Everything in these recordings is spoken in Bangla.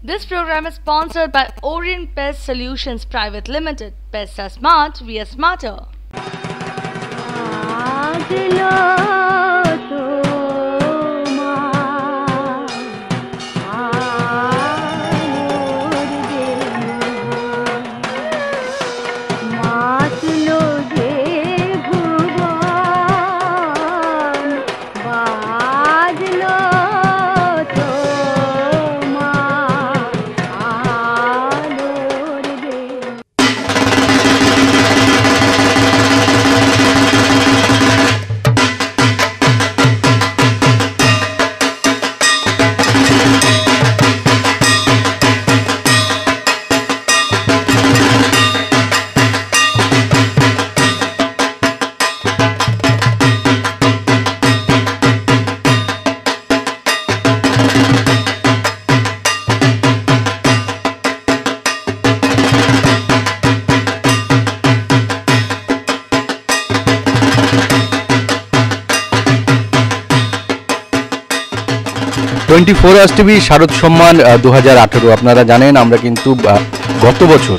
This program is sponsored by Orient Pest Solutions Private Limited. Pests are smart, we are smarter. Twenty four hours TV Sharad Samman 2018 আপনারা জানেন আমরা কিন্তু গত বছর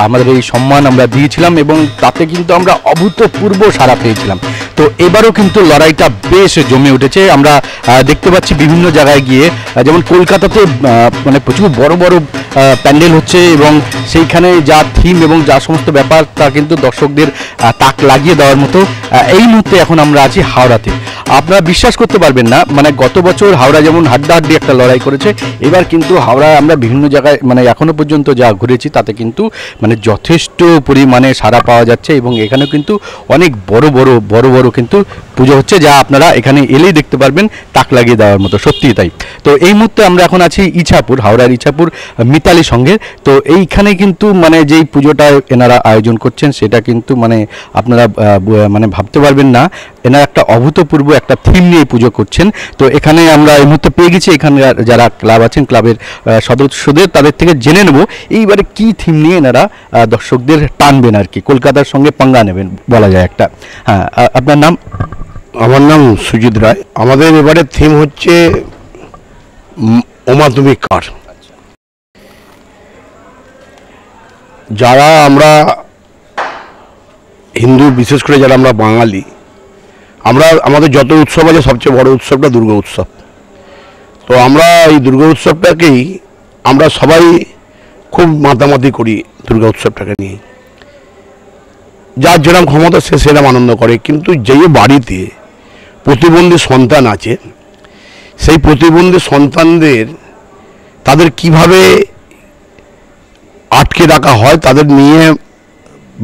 আমাদের এই সম্মান আমরা দিয়েছিলাম এবং তাতে কিন্তু আমরা অভূতপূর্ব সাড়া পেয়েছিলাম। তো এবারও কিন্তু লড়াইটা বেশ জমে উঠেছে। আমরা দেখতে পাচ্ছি বিভিন্ন জায়গায় গিয়ে, যেমন কলকাতাতে মানে প্রচুর বড় বড় প্যান্ডেল হচ্ছে এবং সেইখানে যা থিম এবং যা সমস্ত ব্যাপার তা কিন্তু দর্শকদের তাক লাগিয়ে দেওয়ার মতো। এই মুহূর্তে এখন আমরা আছি হাওড়াতে। আপনারা বিশ্বাস করতে পারবেন না, মানে গত বছর হাওড়া যেমন হাড্ডাহাড্ডি একটা লড়াই করেছে, এবার কিন্তু হাওড়ায় আমরা বিভিন্ন জায়গায় মানে এখনো পর্যন্ত যা ঘুরেছি তাতে কিন্তু মানে যথেষ্ট পরিমাণে সাড়া পাওয়া যাচ্ছে এবং এখানে কিন্তু অনেক বড় বড় কিন্তু পুজো হচ্ছে, যা আপনারা এখানে এলেই দেখতে পারবেন তাক লাগিয়ে দেওয়ার মতো, সত্যিই তাই। তো এই মুহূর্তে আমরা এখন আছি ইছাপুর, হাওড়ার ইছাপুর মিতালি সঙ্গে। তো এইখানে কিন্তু মানে যেই পুজোটা এনারা আয়োজন করছেন সেটা কিন্তু মানে আপনারা মানে ভাবতে পারবেন না, এনারা একটা অভূতপূর্ব একটা থিম নিয়ে পুজো করছেন। তো এখানে আমরা এই মুহূর্তে পেয়ে গেছি, এখানে যারা ক্লাব আছেন ক্লাবের সদস্যদের, তাদের থেকে জেনে নেব এইবারে কি থিম নিয়ে এনারা দর্শকদের টানবেন আর কি, কলকাতার সঙ্গে পাঙ্গা নেবেন বলা যায় একটা। হ্যাঁ, আপনার নাম? আমার নাম সুজিত রায়। আমাদের এবারে থিম হচ্ছে ওমা তুমি কার। যারা আমরা হিন্দু, বিশেষ করে যারা আমরা বাঙালি, আমাদের যত উৎসব আছে সবচেয়ে বড় উৎসবটা দুর্গা উৎসব। তো আমরা এই দুর্গা উৎসবটাকেই আমরা সবাই খুব মাতামাতি করি দুর্গা উৎসবটাকে নিয়ে। যার যেরকম ক্ষমতা সে সেরকম আনন্দ করে, কিন্তু যেই বাড়িতে প্রতিবন্ধী সন্তান আছে সেই প্রতিবন্ধী সন্তানদের তাদের কিভাবে আটকে রাখা হয়, তাদের নিয়ে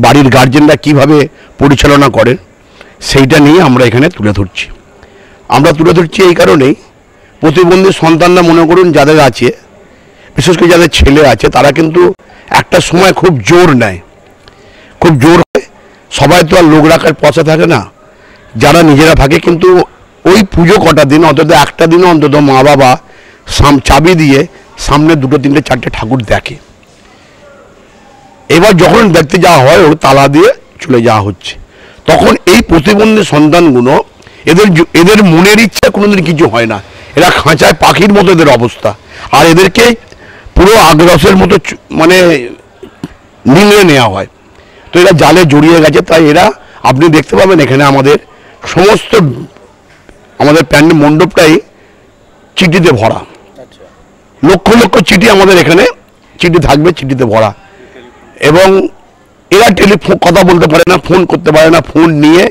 বাড়ির গার্জেনরা কিভাবে পরিচালনা করে, সেইটা নিয়ে আমরা এখানে তুলে ধরছি। আমরা তুলে ধরছি এই কারণেই, প্রতিবন্ধী সন্তানরা মনে করুন যাদের আছে, বিশেষ করে যাদের ছেলে আছে, তারা কিন্তু একটা সময় খুব জোর নেয়, খুব জোর হয়। সবাই তো আর লোক রাখার পয়সা থাকে না, যারা নিজেরা থাকে। কিন্তু ওই পুজো কটা দিন অন্তত একটা দিনও অন্তত মা বাবা চাবি দিয়ে সামনে 2, 3, 4টে ঠাকুর দেখে। এবার যখন দেখতে যাওয়া হয় ওর তালা দিয়ে চলে যাওয়া হচ্ছে, তখন এই প্রতিবন্ধী সন্তানগুলো এদের মনের ইচ্ছা কোনোদিন কিছু হয় না, এরা খাঁচায় পাখির মতো এদের অবস্থা। আর এদেরকে পুরো আগ্রাসের মতো মানে নিংড়ে নেওয়া হয়। তো এরা জালে জড়িয়ে গেছে। তাই এরা আপনি দেখতে পাবেন এখানে আমাদের সমস্ত আমাদের প্যান্ডেল মণ্ডপটাই চিঠিতে ভরা, লক্ষ লক্ষ চিঠি আমাদের এখানে চিঠি থাকবে, চিঠিতে ভরা। এবং এরা টেলিফোন কথা বলতে পারে না, ফোন করতে পারে না, ফোন নিয়ে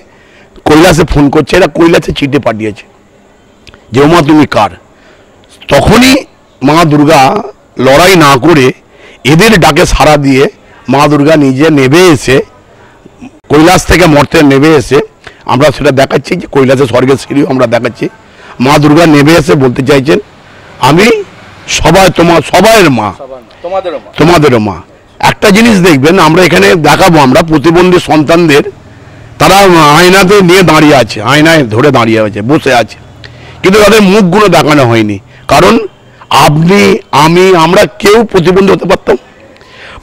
কৈলাসে ফোন করছে, এরা কৈলাসে চিঠি পাঠিয়েছে যে ওমা তুমি কার। তখনই মা দুর্গা লড়াই না করে এদের ডাকে সাড়া দিয়ে মা দুর্গা নিজে নেমে এসে, কৈলাস থেকে মর্তে নেমে এসে, আমরা সেটা দেখাচ্ছি যে কৈলাসে স্বর্গের সিঁড়িও আমরা দেখাচ্ছি। মা দুর্গা নেমে এসে বলতে চাইছেন আমি সবাইয়ের মা, তোমাদেরও মা। একটা জিনিস দেখবেন, আমরা এখানে দেখাবো আমরা প্রতিবন্ধী সন্তানদের, তারা আয়নাতে নিয়ে দাঁড়িয়ে আছে, আয়নায় ধরে দাঁড়িয়ে আছে, বসে আছে, কিন্তু তাদের মুখগুলো দেখানো হয়নি। কারণ আপনি আমরা কেউ প্রতিবন্ধী হতে পারতাম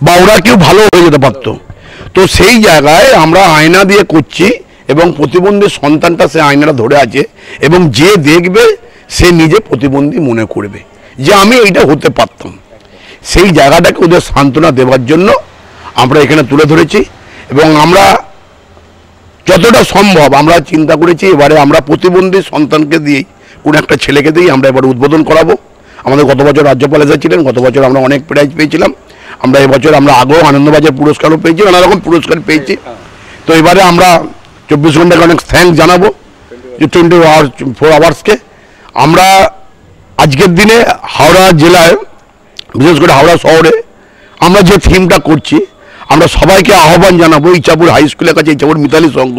বা ওরা কেউ ভালো হয়ে যেতে পারত। তো সেই জায়গায় আমরা আয়না দিয়ে করছি এবং প্রতিবন্ধী সন্তানটা সে আয়নাটা ধরে আছে এবং যে দেখবে সে নিজে প্রতিবন্ধী মনে করবে যে আমি এইটা হতে পারতাম। সেই জায়গাটাকে ওদের সান্ত্বনা দেওয়ার জন্য আমরা এখানে তুলে ধরেছি। এবং আমরা যতটা সম্ভব আমরা চিন্তা করেছি এবারে আমরা প্রতিবন্ধী সন্তানকে দিয়েই কোনো একটা ছেলেকে দিয়েই আমরা এবার উদ্বোধন করাবো। আমাদের গত বছর রাজ্যপাল এসেছিলেন, গত বছর আমরা অনেক প্রাইজ পেয়েছিলাম। আমরা এবছর আমরা আগেও আনন্দবাজার পুরস্কারও পেয়েছি, নানা রকম পুরস্কার পেয়েছি। তো এবারে আমরা 24 ঘন্টাকে অনেক থ্যাঙ্কস জানাবো যে 24 আওয়ার্সকে। আমরা আজকের দিনে হাওড়া জেলায়, বিশেষ করে হাওড়া শহরে আমরা যে থিমটা করছি, আমরা সবাইকে আহ্বান জানাবো ইচ্ছাপুর হাই স্কুলের কাছে, ইচ্ছাপুর মিতালি সংঘ,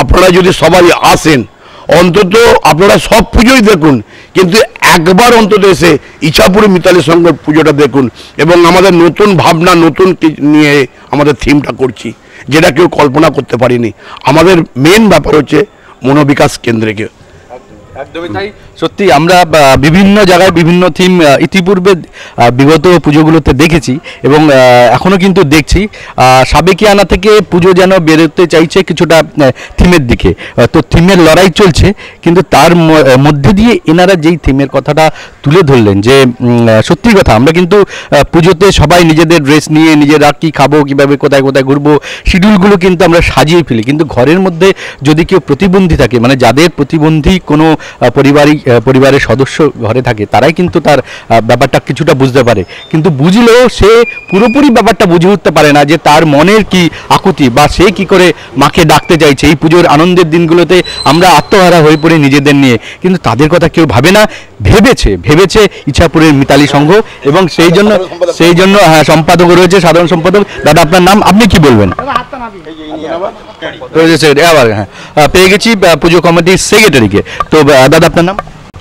আপনারা যদি সবাই আসেন, অন্তত আপনারা সব পুজোই দেখুন, কিন্তু একবার অন্তত এসে ইচ্ছাপুর মিতালি সংঘের পুজোটা দেখুন। এবং আমাদের নতুন ভাবনা, নতুন নিয়ে আমাদের থিমটা করছি, যেটা কেউ কল্পনা করতে পারিনি। আমাদের মেন ব্যাপার হচ্ছে মনোবিকাশ কেন্দ্রকে। একদমই তাই, সত্যি আমরা বিভিন্ন জায়গায় বিভিন্ন থিম ইতিপূর্বে বিগত পুজোগুলোতে দেখেছি এবং এখনও কিন্তু দেখছি। সাবেকিয়ানা থেকে পুজো যেন বেরোতে চাইছে কিছুটা থিমের দিকে, তো থিমের লড়াই চলছে, কিন্তু তার মধ্যে দিয়ে এনারা যেই থিমের কথাটা তুলে ধরলেন, যে সত্যি কথা, আমরা কিন্তু পুজোতে সবাই নিজেদের ড্রেস নিয়ে নিজেরা কী খাবো, কীভাবে কোথায় কোথায় ঘুরবো, শিডিউলগুলো কিন্তু আমরা সাজিয়ে ফেলি, কিন্তু ঘরের মধ্যে যদি কেউ প্রতিবন্ধী থাকে, মানে যাদের প্রতিবন্ধী কোনো পরিবারের সদস্য ঘরে থাকে, তারাই কিন্তু তার ব্যাপারটা কিছুটা বুঝতে পারে, কিন্তু বুঝলেও সে পুরোপুরি ব্যাপারটা বুঝে উঠতে পারে না যে তার মনের কি আকুতি, বা সে কি করে মাকে ডাকতে চাইছে। এই পুজোর আনন্দের দিনগুলোতে আমরা আত্মহারা হয়ে পড়ি নিজেদের নিয়ে, কিন্তু তাদের কথা কেউ ভাবে না। ভেবেছে ইচ্ছাপুরের মিতালি সংঘ, এবং সেই জন্য হ্যাঁ, সম্পাদকও রয়েছে, সাধারণ সম্পাদক। দাদা, আপনার নাম, আপনি কি বলবেন? আবার হ্যাঁ, পেয়ে গেছি পুজো কমিটির সেক্রেটারিকে। তো দাদা, আপনার নাম?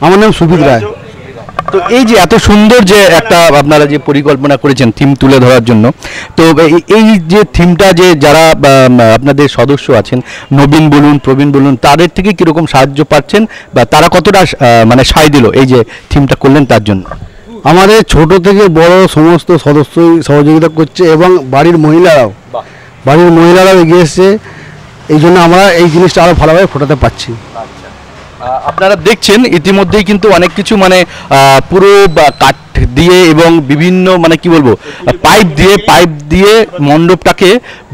আমার নাম সুবিদ রায়। তো এই যে এত সুন্দর যে একটা আপনারা যে পরিকল্পনা করেছেন থিম তুলে ধরার জন্য, তো এই যে থিমটা, যে যারা আপনাদের সদস্য আছেন, নবীন বলুন, প্রবীণ বলুন, তাদের থেকে কীরকম সাহায্য পাচ্ছেন, বা তারা কতটা মানে সায় দিল এই যে থিমটা করলেন তার জন্য? আমাদের ছোট থেকে বড় সমস্ত সদস্যই সহযোগিতা করছে, এবং বাড়ির মহিলারাও এগিয়ে এসছে। এই জন্য আমরা এই জিনিসটা আরও ভালোভাবে ফোটাতে পারছি। আপনারা দেখছেন ইতিমধ্যেই কিন্তু অনেক কিছু, মানে পুরো কাঠ দিয়ে এবং বিভিন্ন, মানে কি বলবো, পাইপ দিয়ে মণ্ডপটাকে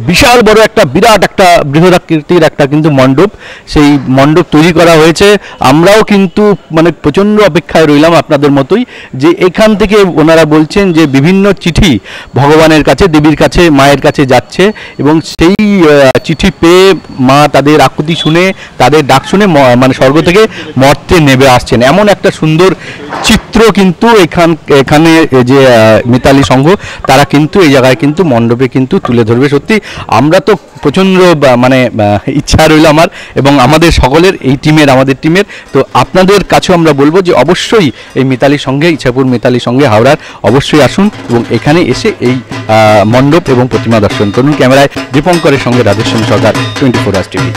বিশাল বড় একটা, বিরাট একটা বৃহদাকৃতির একটা কিন্তু মণ্ডপ, সেই মণ্ডপ তৈরি করা হয়েছে। আমরাও কিন্তু মানে প্রচণ্ড অপেক্ষায় রইলাম আপনাদের মতোই, যে এখান থেকে ওনারা বলছেন যে বিভিন্ন চিঠি ভগবানের কাছে, দেবীর কাছে, মায়ের কাছে যাচ্ছে, এবং সেই চিঠি পেয়ে মা তাদের আকুতি শুনে, তাদের ডাক শুনে মানে স্বর্গ থেকে মর্তে নেমে আসছেন। এমন একটা সুন্দর চিত্র কিন্তু এখানে যে মিতালি সংঘ, তারা কিন্তু এই জায়গায় কিন্তু মণ্ডপে কিন্তু তুলে ধরবে। সত্যি আমরা তো প্রচণ্ড মানে ইচ্ছা রইল আমার এবং আমাদের সকলের, আমাদের টিমের। তো আপনাদের কাছেও আমরা বলবো যে অবশ্যই এই মিতালি সংঘে, ইচ্ছাপুর মিতালি সংঘে হাওড়ার অবশ্যই আসুন এবং এখানে এসে এই মণ্ডপ এবং প্রতিমা দর্শন করুন। ক্যামেরায় দীপঙ্করের সঙ্গে রাজেশ্বরী সরকার, 24 আওয়ার্স টিভি।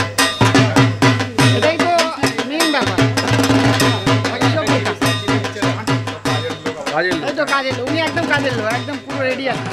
কাজের লোক, উনি একদম কাজের লোক, একদম পুরো রেডি আছে।